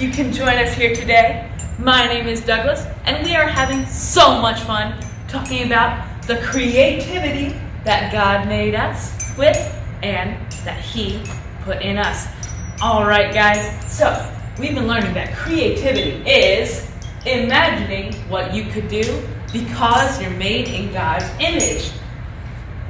you can join us here today. My name is Douglas, and we are having so much fun talking about the creativity that God made us with and that He put in us. All right, guys, so we've been learning that creativity is imagining what you could do because you're made in God's image.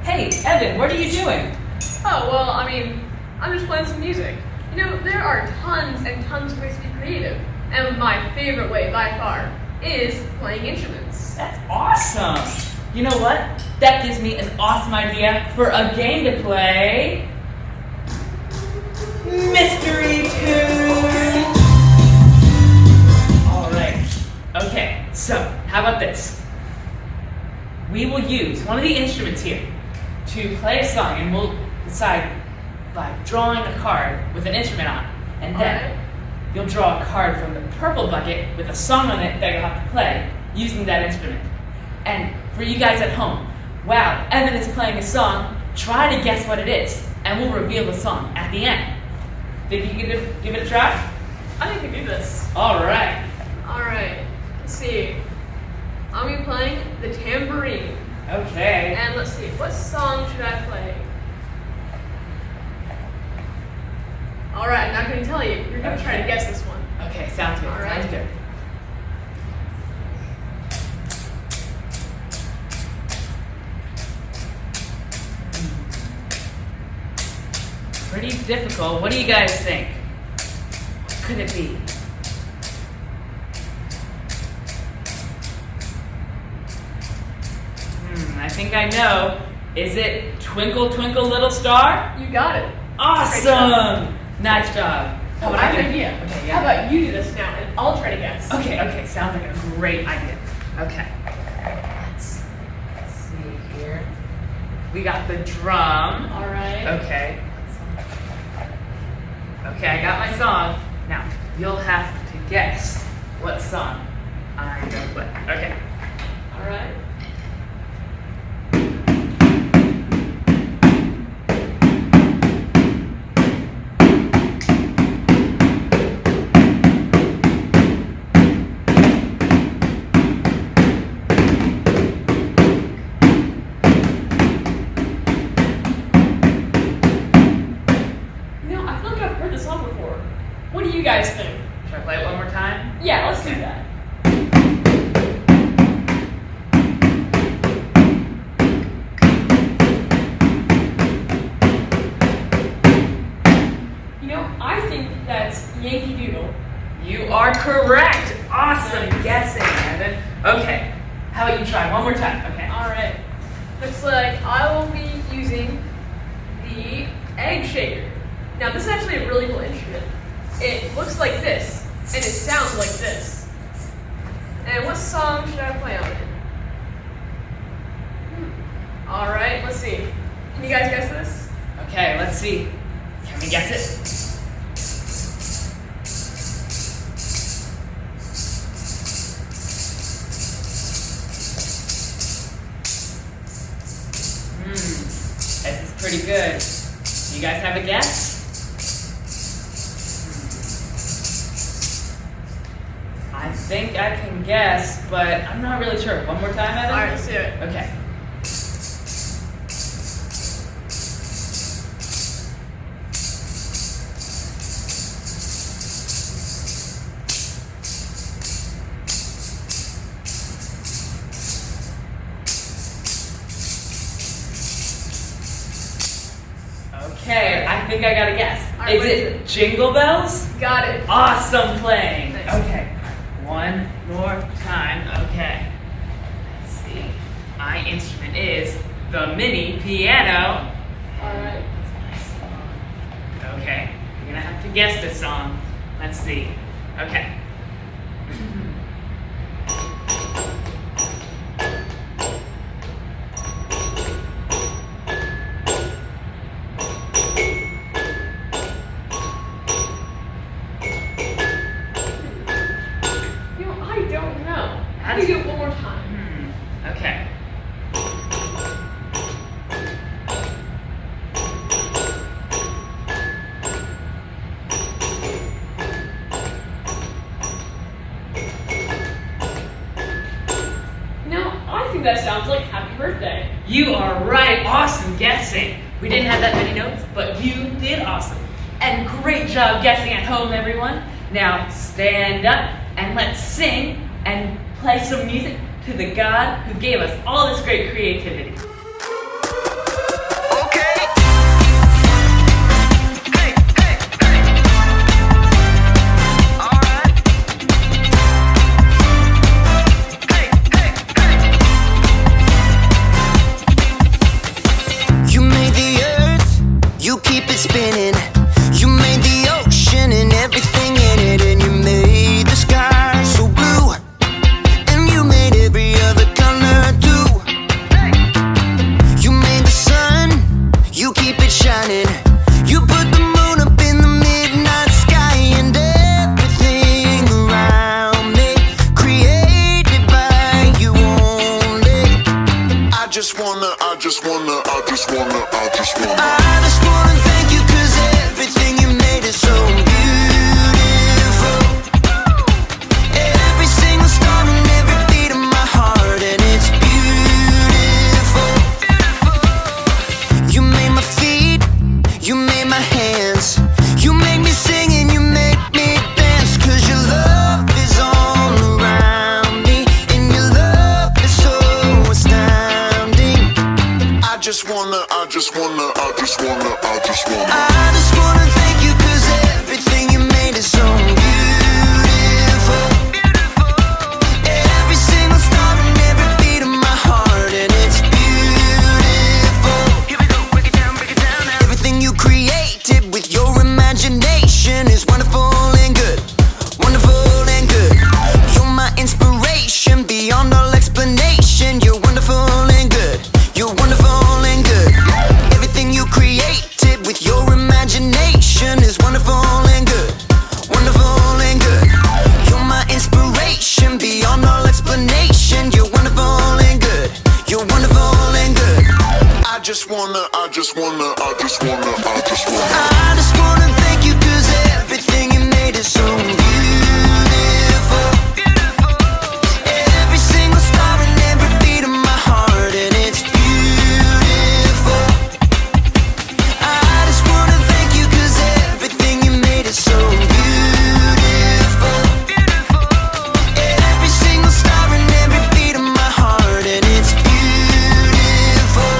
Hey, Evan, what are you doing? Oh, well, I'm just playing some music. There are tons and tons of ways to be creative. And my favorite way, by far, is playing instruments. That's awesome! You know what? That gives me an awesome idea for a game to play. Mystery Tune! Alright. Okay, so how about this? We will use one of the instruments here to play a song, and we'll decide by drawing a card with an instrument on. And then you'll draw a card from the purple bucket with a song on it that you'll have to play using that instrument. And for you guys at home, wow, Evan is playing a song. Try to guess what it is, and we'll reveal the song at the end. Think you can give it a try? I think we can do this. Alright. Alright, let's see. I'll be playing the tambourine. Okay. And let's see, what song should I play? Alright, I'm not going to tell you. You're going to try to guess this one. Okay, sounds good. All right. Sounds good. Pretty difficult. What do you guys think? What could it be? I think I know. Is it Twinkle Twinkle Little Star? You got it. Awesome! Nice job. Oh, I have an idea. Okay, How yeah. about you do this now, and I'll try to guess. Okay, sounds like a great idea. Okay. Let's see here. We got the drum. Alright. Okay. Okay, I got my song. Now, you'll have to guess what song I'm gonna play. Okay. Alright. I feel like I've heard this song before. What do you guys think? Should I play it one more time? Yeah, let's do that. I think that's Yankee Doodle. You are correct. Awesome guessing, Evan. Okay. How about you try one more time? Okay. Alright. Looks like I will be using the egg shaker. Now, this is actually a really cool instrument. It looks like this, and it sounds like this. And what song should I play on it? Alright, let's see. Can you guys guess this? Okay, let's see. Can we guess it? This is pretty good. Do you guys have a guess? I think I can guess, but I'm not really sure. One more time, Evan? Alright, let's do it. Okay. Okay, I think I got a guess. All right, Is it Jingle Bells? Got it. Awesome playing. Nice. Okay, one more time. Okay, let's see. My instrument is the mini piano. Alright. Okay, you're gonna have to guess this song. Let's see. Okay. I don't know. How do you do it one more time? Okay. sounds like happy birthday. You are right. Awesome guessing. We didn't have that many notes, but you did awesome. And great job guessing at home, everyone. Now stand up and let's sing and play some music to the God who gave us all this great creativity. Okay. Hey, hey, hey. All right. Hey, hey, hey. You made the earth, you keep it spinning. You made the ocean and everything in it, and you made the sky so blue, and you made every other color too. You made the sun, you keep it shining. You put the moon up in the midnight sky, and everything around me created by you only. I just wanna thank you, 'cause everything you made is so beautiful. Every single star and every beat of my heart, and it's beautiful. You made my feet, you made my hands, you made me sing and you make me dance, 'cause your love is all around me, and your love is so astounding. I just wanna thank you, 'cause everything you made is so beautiful. Every single star and every beat of my heart, and it's beautiful. Here we go, break it down now. Everything you created with your imagination is wonderful and good. Wonderful and good. You're my inspiration beyond all explanation. You're wonderful and good. You're wonderful and good. Everything you created with your imagination is wonderful and good. Wonderful and good. You're my inspiration beyond all explanation. You're wonderful and good. You're wonderful and good. I just wanna thank you, 'cause everything you made is so beautiful. Every single star and every beat of my heart, and it's beautiful. I just wanna thank you, 'cause everything you made is so beautiful. Every single star and every beat of my heart, and it's beautiful.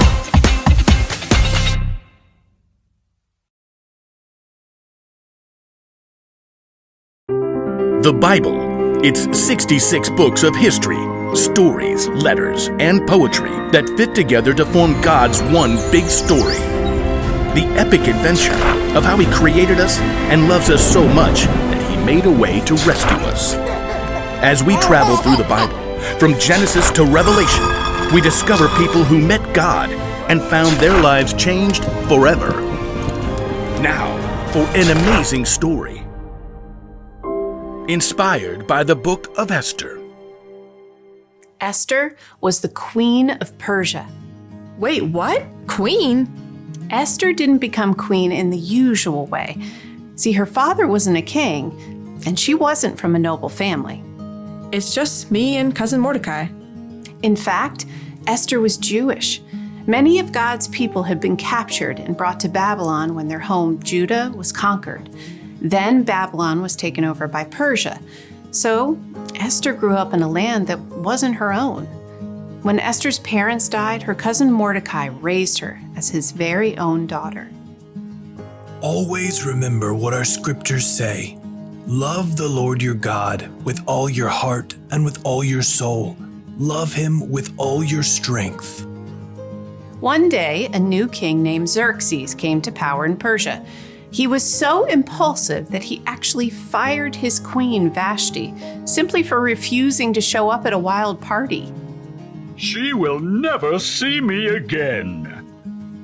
The Bible. It's 66 books of history, stories, letters, and poetry that fit together to form God's one big story. The epic adventure of how He created us and loves us so much that He made a way to rescue us. As we travel through the Bible, from Genesis to Revelation, we discover people who met God and found their lives changed forever. Now, for an amazing story. Inspired by the Book of Esther. Esther was the queen of Persia. Wait, what? Queen? Esther didn't become queen in the usual way. See, her father wasn't a king, and she wasn't from a noble family. It's just me and cousin Mordecai. In fact, Esther was Jewish. Many of God's people had been captured and brought to Babylon when their home, Judah, was conquered. Then Babylon was taken over by Persia. So Esther grew up in a land that wasn't her own. When Esther's parents died, her cousin Mordecai raised her as his very own daughter. Always remember what our scriptures say. Love the Lord your God with all your heart and with all your soul. Love Him with all your strength. One day, a new king named Xerxes came to power in Persia. He was so impulsive that he actually fired his queen Vashti simply for refusing to show up at a wild party. She will never see me again.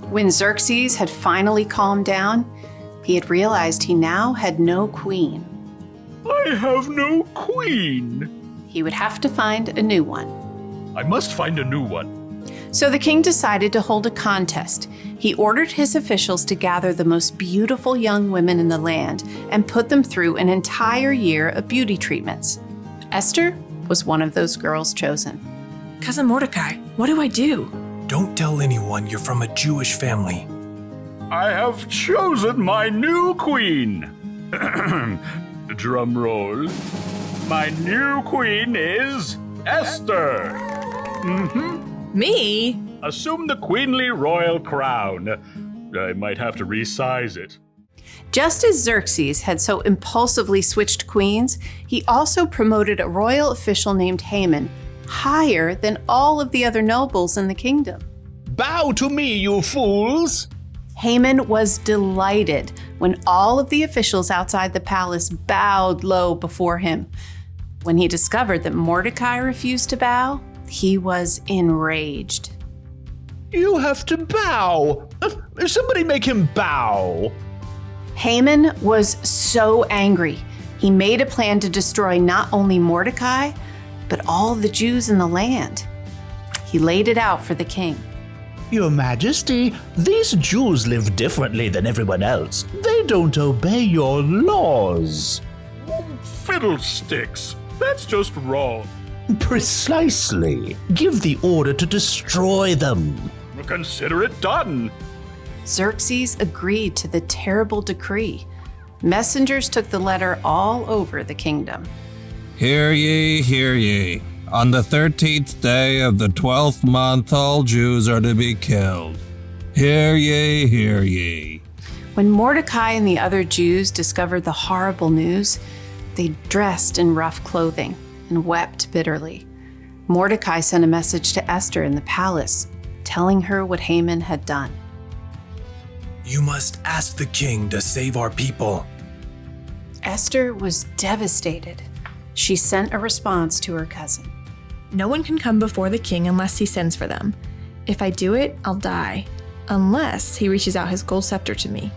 When Xerxes had finally calmed down, he had realized he now had no queen. I have no queen. He would have to find a new one. I must find a new one. So the king decided to hold a contest. He ordered his officials to gather the most beautiful young women in the land and put them through an entire year of beauty treatments. Esther was one of those girls chosen. Cousin Mordecai, What do I do? Don't tell anyone you're from a Jewish family. I have chosen my new queen. Drum roll. My new queen is Esther. Me? Assume the queenly royal crown. I might have to resize it. Just as Xerxes had so impulsively switched queens, he also promoted a royal official named Haman higher than all of the other nobles in the kingdom. Bow to me, you fools! Haman was delighted when all of the officials outside the palace bowed low before him. When he discovered that Mordecai refused to bow, he was enraged. You have to bow! Somebody make him bow! Haman was so angry. He made a plan to destroy not only Mordecai, but all the Jews in the land. He laid it out for the king. Your Majesty, these Jews live differently than everyone else. They don't obey your laws. Fiddlesticks. That's just wrong. Precisely. Give the order to destroy them. Consider it done. Xerxes agreed to the terrible decree. Messengers took the letter all over the kingdom. Hear ye, hear ye. On the 13th day of the 12th month, all Jews are to be killed. Hear ye, hear ye. When Mordecai and the other Jews discovered the horrible news, they dressed in rough clothing and wept bitterly. Mordecai sent a message to Esther in the palace, telling her what Haman had done. You must ask the king to save our people. Esther was devastated. She sent a response to her cousin. No one can come before the king unless he sends for them. If I do it, I'll die, unless he reaches out his gold scepter to me.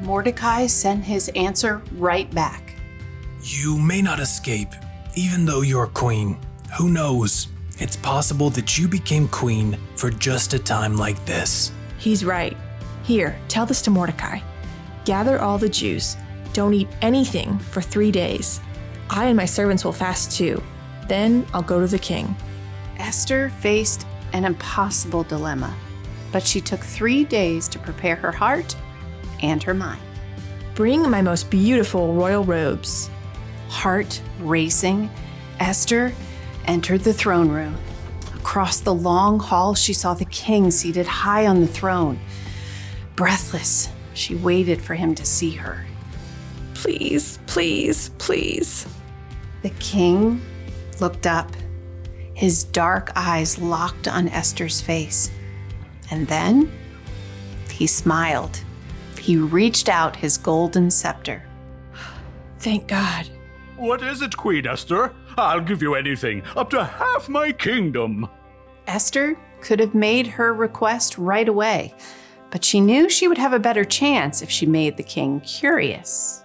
Mordecai sent his answer right back. You may not escape, even though you're queen. Who knows? It's possible that you became queen for just a time like this. He's right. Here, tell this to Mordecai. Gather all the Jews. Don't eat anything for 3 days. I and my servants will fast too. Then I'll go to the king. Esther faced an impossible dilemma, but she took 3 days to prepare her heart and her mind. Bring my most beautiful royal robes. Heart racing, Esther entered the throne room. Across the long hall, she saw the king seated high on the throne. Breathless, she waited for him to see her. Please, please, please. The king looked up, his dark eyes locked on Esther's face. And then he smiled. He reached out his golden scepter. Thank God. What is it, Queen Esther? I'll give you anything, up to half my kingdom. Esther could have made her request right away, but she knew she would have a better chance if she made the king curious.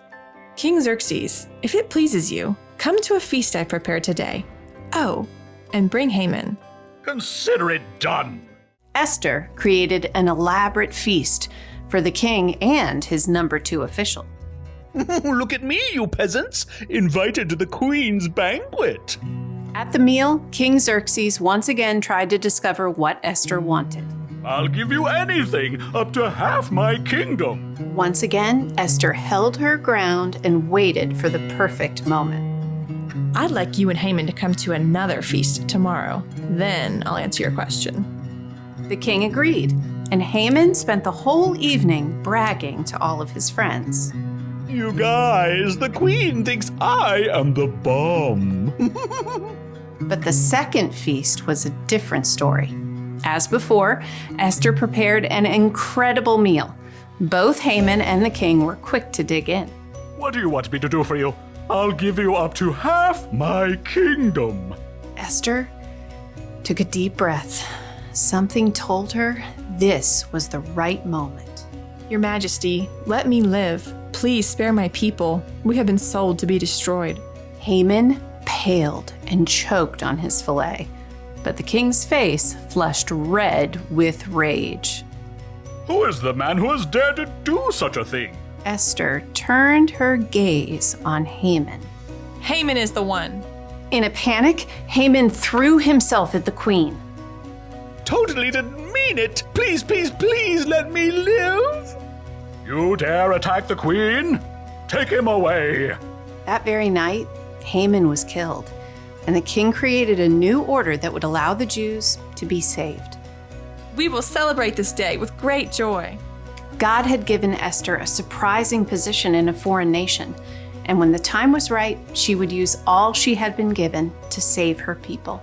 King Xerxes, if it pleases you, come to a feast I prepared today. Oh, and bring Haman. Consider it done. Esther created an elaborate feast for the king and his number 2 official. Look at me, you peasants, invited to the queen's banquet. At the meal, King Xerxes once again tried to discover what Esther wanted. I'll give you anything, up to half my kingdom. Once again, Esther held her ground and waited for the perfect moment. I'd like you and Haman to come to another feast tomorrow. Then I'll answer your question. The king agreed, and Haman spent the whole evening bragging to all of his friends. You guys, the queen thinks I am the bomb. But the second feast was a different story. As before, Esther prepared an incredible meal. Both Haman and the king were quick to dig in. What do you want me to do for you? I'll give you up to half my kingdom. Esther took a deep breath. Something told her this was the right moment. Your Majesty, let me live. Please spare my people. We have been sold to be destroyed. Haman paled and choked on his fillet, but the king's face flushed red with rage. Who is the man who has dared to do such a thing? Esther turned her gaze on Haman. Haman is the one. In a panic, Haman threw himself at the queen. totally didn't mean it. Please, please, please let me live. You dare attack the queen? Take him away. That very night, Haman was killed, and the king created a new order that would allow the Jews to be saved. We will celebrate this day with great joy. God had given Esther a surprising position in a foreign nation, and when the time was right, she would use all she had been given to save her people.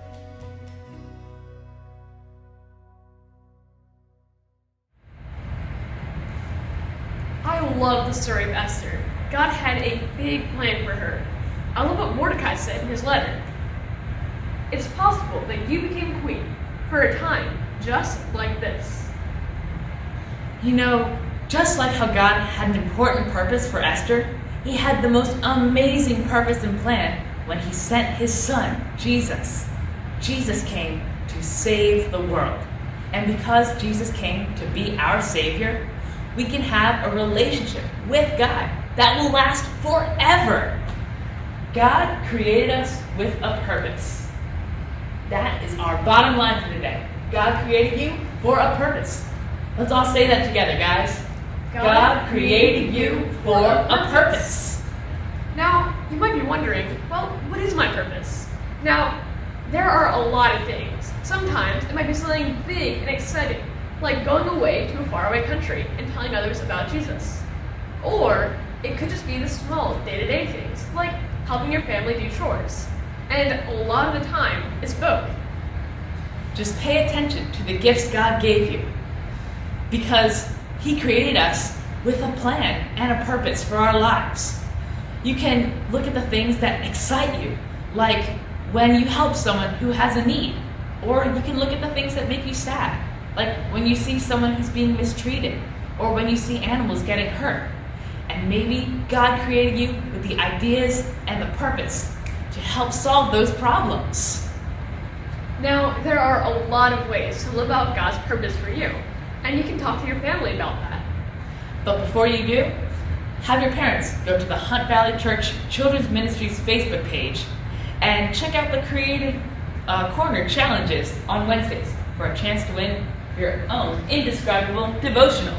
I love the story of Esther. God had a big plan for her. I love what Mordecai said in his letter. It's possible that you became queen for a time just like this. You know, just like how God had an important purpose for Esther, he had the most amazing purpose and plan when he sent his son, Jesus. Jesus came to save the world. And because Jesus came to be our Savior, we can have a relationship with God that will last forever. God created us with a purpose. That is our bottom line for today. God created you for a purpose. Let's all say that together, guys. God created you for a purpose. Now, you might be wondering, well, what is my purpose? Now, there are a lot of things. Sometimes it might be something big and exciting, like going away to a faraway country and telling others about Jesus. Or it could just be the small day-to-day things, like helping your family do chores. And a lot of the time, it's both. Just pay attention to the gifts God gave you, because he created us with a plan and a purpose for our lives. You can look at the things that excite you, like when you help someone who has a need, or you can look at the things that make you sad, like when you see someone who's being mistreated, or when you see animals getting hurt. And maybe God created you with the ideas and the purpose to help solve those problems. Now, there are a lot of ways to live out God's purpose for you, and you can talk to your family about that. But before you do, have your parents go to the Hunt Valley Church Children's Ministries Facebook page and check out the Creative Corner challenges on Wednesdays for a chance to win your own indescribable devotional.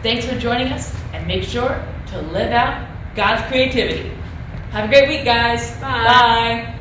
Thanks for joining us, and make sure to live out God's creativity. Have a great week, guys. Bye. Bye.